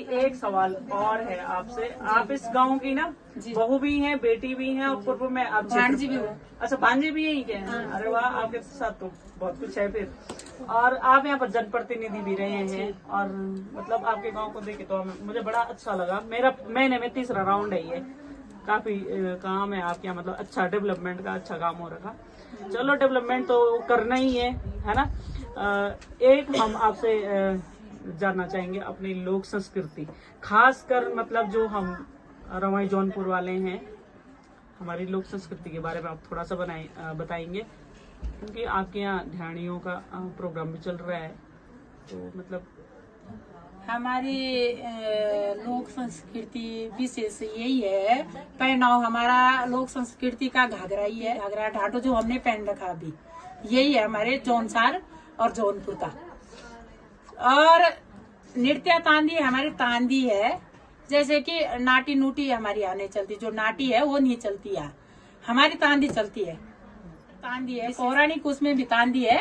एक सवाल और है आपसे। आप इस गांव की ना बहू भी हैं, बेटी भी हैं और पूर्व में आप भांजी भी हूँ। अच्छा, भांजे भी यही के हैं। अरे वाह, आपके साथ तो बहुत कुछ है फिर। और आप यहाँ पर जनप्रतिनिधि भी रहे हैं और मतलब आपके गांव को देखे तो मुझे बड़ा अच्छा लगा। मेरा महीने में 3रा राउंड है ये। काफी काम है आपके यहाँ, मतलब अच्छा डेवलपमेंट का अच्छा काम हो रखा। चलो, डेवलपमेंट तो करना ही है ना। एक हम आपसे जानना चाहेंगे अपनी लोक संस्कृति, खासकर मतलब जो हम रवाई जौनपुर वाले हैं, हमारी लोक संस्कृति के बारे में आप थोड़ा सा बताएंगे, क्योंकि आपके यहाँ ध्यानियों का प्रोग्राम भी चल रहा है। तो मतलब हमारी लोक संस्कृति विशेष यही है, पहनाव हमारा लोक संस्कृति का घाघरा ही है। घाघरा ढाटो जो हमने पहन रखा अभी, यही है हमारे जौनसार और जौनपुर का। और नृत्य तांदी हमारी तांदी है, जैसे कि नाटी नूटी हमारी यहाँ नहीं चलती, जो नाटी है वो नहीं चलती है, हमारी तांदी चलती है। तांदी है पौराणिक, उसमें भी तांदी है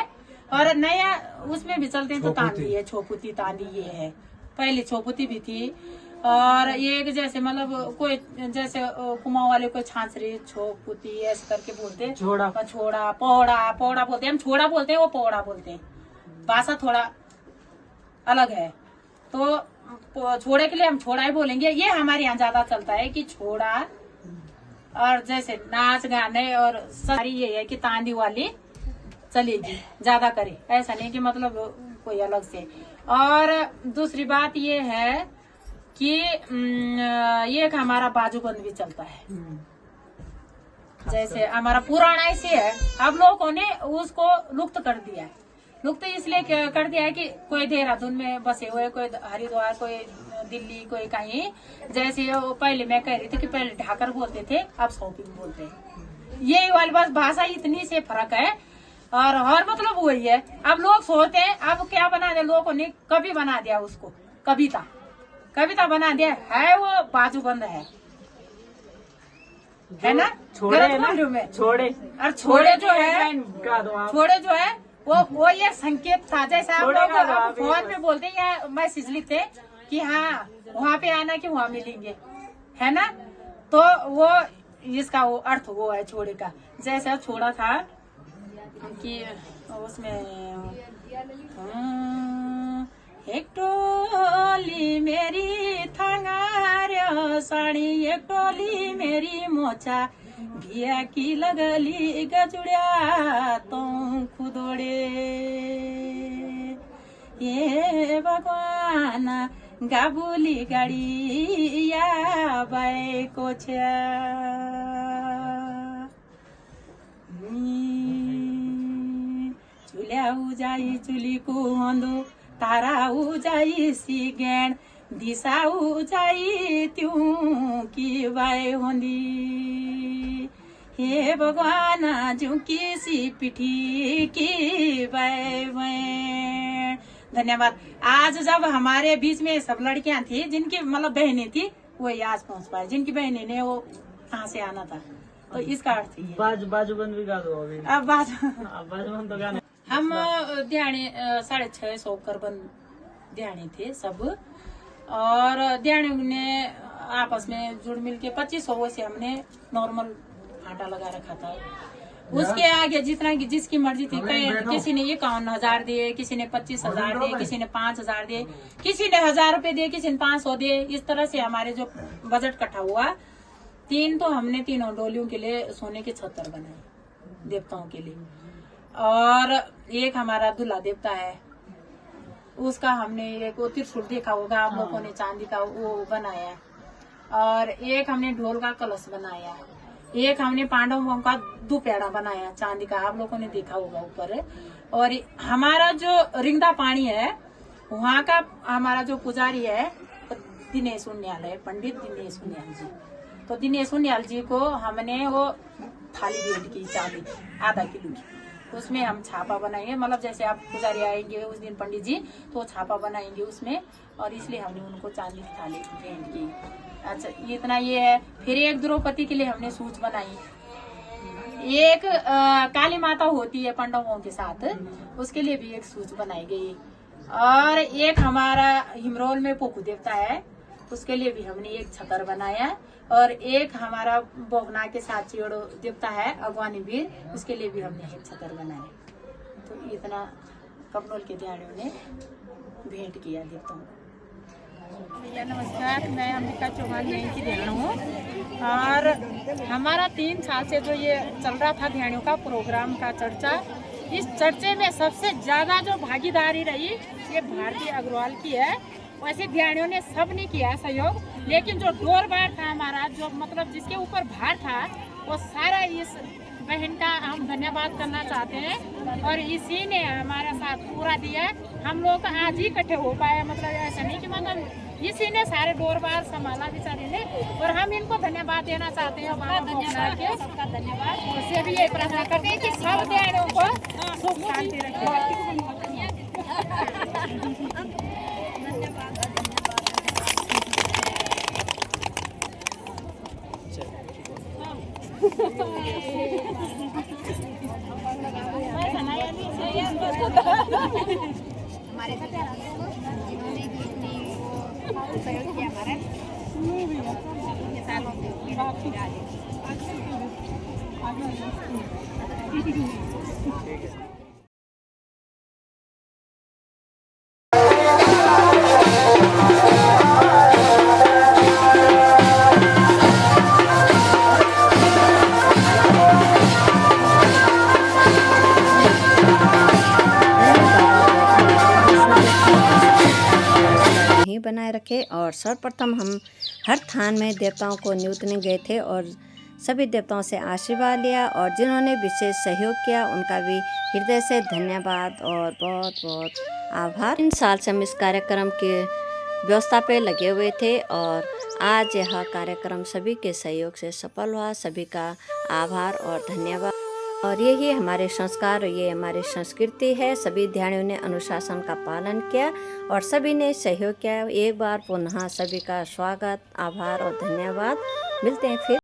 और नया उसमें भी चलते हैं तो तांदी है, छोपुती तांदी ये है। पहले छोपुती भी थी और ये जैसे मतलब कोई जैसे कुमाऊं वाले कोई छाछरी छोपुती ऐसे करके बोलते, छोड़ा छोड़ा पौड़ा बोलते हैं, हम छोड़ा बोलते हैं, वो पौड़ा बोलते हैं, भाषा थोड़ा अलग है। तो छोड़े के लिए हम छोड़ा ही बोलेंगे। ये हमारे यहाँ ज्यादा चलता है कि छोड़ा, और जैसे नाच गाने और सारी ये है कि तांदी वाली चलेगी, ज्यादा करे, ऐसा नहीं कि मतलब कोई अलग से। और दूसरी बात ये है कि ये एक हमारा बाजूबंद भी चलता है, जैसे हमारा पुराना ऐसे है, अब लोगों ने उसको लुप्त कर दिया है। लुप्त इसलिए कर दिया है कि कोई देहरादून में बसे हुए, कोई हरिद्वार, कोई दिल्ली, कोई कहीं, जैसे वो पहले मैं कह रही थी कि पहले ढाकर बोलते थे, अब शॉपिंग बोलते हैं। ये वाली बस भाषा इतनी से फर्क है और हर मतलब वही है। अब लोग सोचते हैं, अब क्या बना दिया लोगों ने, कभी बना दिया उसको, कविता बना दिया है, वो बाजूबंद है ना। छोड़े है ना, छोड़े और छोड़े जो है वो ये संकेत था, जैसे आप लोग फोन में बोलते हैं या मैसेज लिखते कि हाँ वहाँ पे आना कि वहाँ मिलेंगे, है ना। तो वो इसका वो अर्थ वो है छोड़े का। जैसे छोड़ा था कि उसमें एक टोली मेरी थांगार साड़ी, एक टोली मेरी मोचा, भिया की लगली गजुड़िया तो खुदोड़े, ये भगवान गाबुली गाड़ी या बाई को चुल्या उजाई चुली को होंदो, तारा उजाई सिगेण, दिशा उजाई त्यों की बाई होंदी, हे भगवान जो किसी पिठी की बाई। धन्यवाद। आज जब हमारे बीच में सब लड़कियां थी जिनकी मतलब बहनें थी, वही आज पहुंच पाए, जिनकी बहनें ने वो कहाँ से आना था, तो इसका अर्थ ही बाजूबंद भी गा दो अभी। अब बाजूबंद तो गाने हम ध्यानी 650 करबंद ध्यानी थे सब, और ध्यानी ने आपस में जुड़ मिल के 2500 से हमने नॉर्मल आटा लगा रखा था। उसके आगे जितना की जिसकी मर्जी थी, किसी ने 51,000 दिए, किसी ने 25,000 दिए, किसी ने 5,000 दिए, किसी ने 1,000 रुपए दिए, किसी ने 500 दिए। इस तरह से हमारे जो बजट इकट्ठा हुआ, तो हमने तीनों डोलियों के लिए सोने के छत्तर बनाए देवताओं के लिए, और एक हमारा दूल्हा देवता है, उसका हमने एक त्रिशूल देखा होगा आप लोगों ने, चांदी का वो बनाया, और एक हमने ढोल का कलश बनाया, एक हमने पांडवों का दुपेड़ा बनाया चांदी का, आप लोगों ने देखा होगा ऊपर। और हमारा जो रिंगदा पानी है, वहाँ का हमारा जो पुजारी है दिनेश उनियाल है, पंडित दिनेश उनियाल जी। तो दिनेश उनियाल जी को हमने वो थाली भेंट की चांदी आधा किलो की, उसमें हम छापा बनाएंगे, मतलब जैसे आप पुजारी आएंगे उस दिन पंडित जी, तो छापा बनाएंगे उसमें, और इसलिए हमने उनको चांदी की थाली भेंट की। अच्छा, इतना ये है। फिर एक द्रौपदी के लिए हमने सूच बनाई, एक काली माता होती है पांडवों के साथ, उसके लिए भी एक सूच बनाई गई, और एक हमारा हिमरोल में पोकू देवता है, उसके लिए भी हमने एक छतर बनाया। और एक हमारा बोगना के साथ चिड़ो देवता है अगवानी वीर, उसके लिए भी हमने एक छतर बनाया। तो इतना कपनोल के ध्यानियों ने भेंट किया देवताओं को। भैया नमस्कार, मैं अंबिका चौहान यहीं की ध्यान हूँ। और हमारा 3 साल से जो ये चल रहा था ध्यानियों का प्रोग्राम का चर्चा, इस चर्चे में सबसे ज़्यादा जो भागीदारी रही ये भारती अग्रवाल की है। वैसे ध्यानियों ने सब ने किया सहयोग, लेकिन जो डोर बार था हमारा, जो मतलब जिसके ऊपर भार था, वो सारा इस बहन का हम धन्यवाद करना चाहते हैं। और इसी ने हमारा साथ पूरा दिया। हम लोग आज ही इकट्ठे हो पाए, मतलब ऐसा नहीं कि मतलब इसी ने सारे डोर बार संभाला बेचारे ने, और हम इनको धन्यवाद देना चाहते हैं। धन्यवाद, सबका धन्यवाद। उससे भी ये प्रार्थना करते हैं कि सब ध्यानों को सुख शांति रखें। हमारे साथ इन्होंने सहयोग किया हमारा बनाए रखे। और सर्वप्रथम हम हर थान में देवताओं को न्यूतने गए थे और सभी देवताओं से आशीर्वाद लिया, और जिन्होंने विशेष सहयोग किया उनका भी हृदय से धन्यवाद और बहुत बहुत आभार। 3 साल से हम इस कार्यक्रम के व्यवस्था पे लगे हुए थे और आज यह कार्यक्रम सभी के सहयोग से सफल हुआ। सभी का आभार और धन्यवाद। और यही हमारे संस्कार, ये हमारी संस्कृति है। सभी ध्यानियों ने अनुशासन का पालन किया और सभी ने सहयोग किया। एक बार पुनः सभी का स्वागत, आभार और धन्यवाद। मिलते हैं फिर।